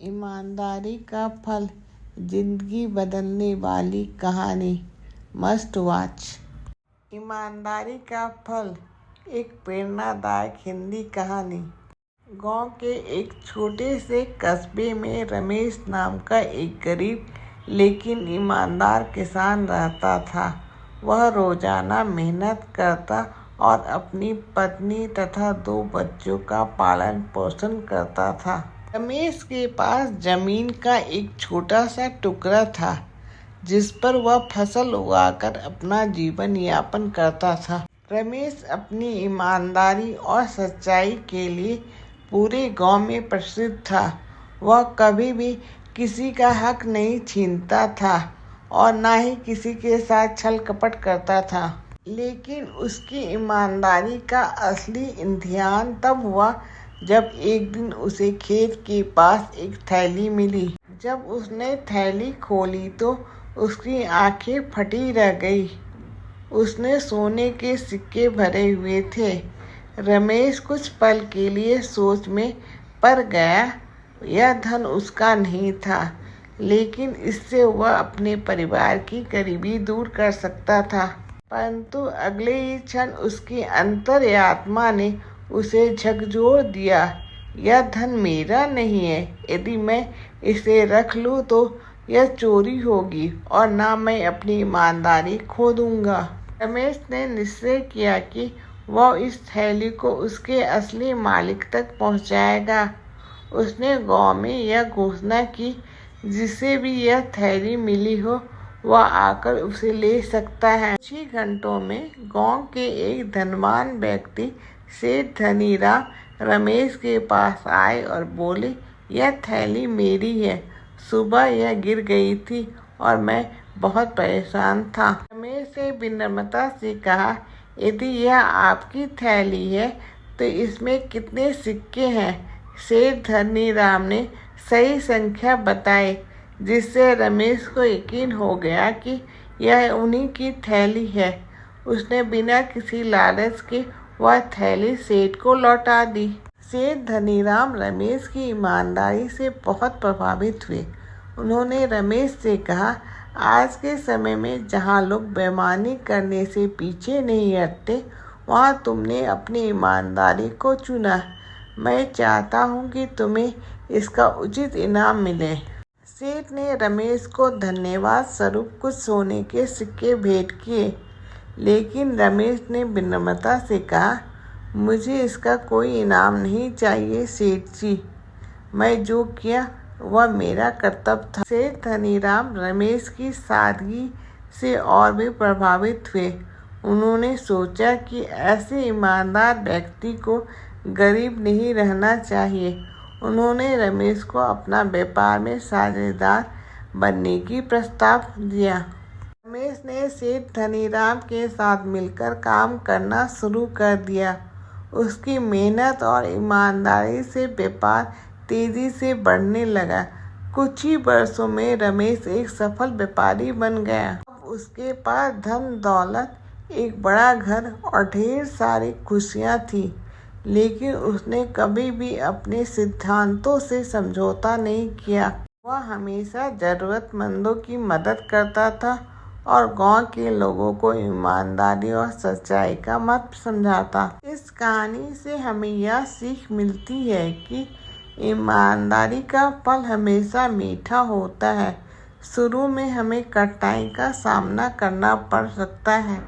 ईमानदारी का फल, जिंदगी बदलने वाली कहानी। Must watch. ईमानदारी का फल, एक प्रेरणादायक हिंदी कहानी। गांव के एक छोटे से कस्बे में रमेश नाम का एक गरीब लेकिन ईमानदार किसान रहता था। वह रोजाना मेहनत करता और अपनी पत्नी तथा 2 बच्चों का पालन पोषण करता था। रमेश के पास जमीन का एक छोटा सा टुकड़ा था, जिस पर वह फसल उगाकर अपना जीवन यापन करता था। रमेश अपनी ईमानदारी और सच्चाई के लिए पूरे गांव में प्रसिद्ध था। वह कभी भी किसी का हक नहीं छीनता था और न ही किसी के साथ छल कपट करता था। लेकिन उसकी ईमानदारी का असली इम्तिहान तब हुआ जब एक दिन उसे खेत के पास एक थैली मिली। जब उसने थैली खोली तो उसकी आंखें फटी रह गई। उसने सोने के सिक्के भरे हुए थे। रमेश कुछ पल के लिए सोच में पड़ गया। यह धन उसका नहीं था, लेकिन इससे वह अपने परिवार की गरीबी दूर कर सकता था। परंतु अगले ही क्षण उसकी अंतर्यात्मा ने उसे झकझोर दिया। यह धन मेरा नहीं है। यदि मैं इसे रख लूं तो यह चोरी होगी और ना मैं अपनी ईमानदारी खो दूंगा। रमेश ने निश्चय किया कि वह इस थैली को उसके असली मालिक तक पहुंचाएगा। उसने गांव में यह घोषणा की, जिसे भी यह थैली मिली हो वह आकर उसे ले सकता है। कुछ ही घंटों में गांव के एक धनवान व्यक्ति सेठ धनीराम रमेश के पास आए और बोले, यह थैली मेरी है। सुबह यह गिर गई थी और मैं बहुत परेशान था। रमेश ने विनम्रता से कहा, यदि यह आपकी थैली है तो इसमें कितने सिक्के हैं? सेठ धनीराम ने सही संख्या बताई, जिससे रमेश को यकीन हो गया कि यह उन्हीं की थैली है। उसने बिना किसी लालच के वह थैली सेठ को लौटा दी। सेठ धनीराम रमेश की ईमानदारी से बहुत प्रभावित हुए। उन्होंने रमेश से कहा, आज के समय में जहाँ लोग बेईमानी करने से पीछे नहीं हटते, वहाँ तुमने अपनी ईमानदारी को चुना। मैं चाहता हूँ कि तुम्हें इसका उचित इनाम मिले। सेठ ने रमेश को धन्यवाद स्वरूप कुछ सोने के सिक्के भेंट किए, लेकिन रमेश ने विनम्रता से कहा, मुझे इसका कोई इनाम नहीं चाहिए सेठ जी। मैं जो किया वह मेरा कर्तव्य था। सेठ धनीराम रमेश की सादगी से और भी प्रभावित हुए। उन्होंने सोचा कि ऐसे ईमानदार व्यक्ति को गरीब नहीं रहना चाहिए। उन्होंने रमेश को अपना व्यापार में साझेदार बनने की प्रस्ताव दिया। रमेश ने सेठ धनीराम के साथ मिलकर काम करना शुरू कर दिया। उसकी मेहनत और ईमानदारी से व्यापार तेजी से बढ़ने लगा। कुछ ही वर्षों में रमेश एक सफल व्यापारी बन गया। अब उसके पास धन दौलत, एक बड़ा घर और ढेर सारी खुशियां थी, लेकिन उसने कभी भी अपने सिद्धांतों से समझौता नहीं किया। वह हमेशा जरूरतमंदों की मदद करता था और गांव के लोगों को ईमानदारी और सच्चाई का महत्व समझाता। इस कहानी से हमें यह सीख मिलती है कि ईमानदारी का फल हमेशा मीठा होता है। शुरू में हमें कठिनाई का सामना करना पड़ सकता है,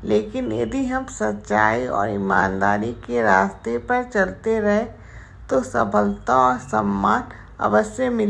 लेकिन यदि हम सच्चाई और ईमानदारी के रास्ते पर चलते रहे तो सफलता और सम्मान अवश्य मिले।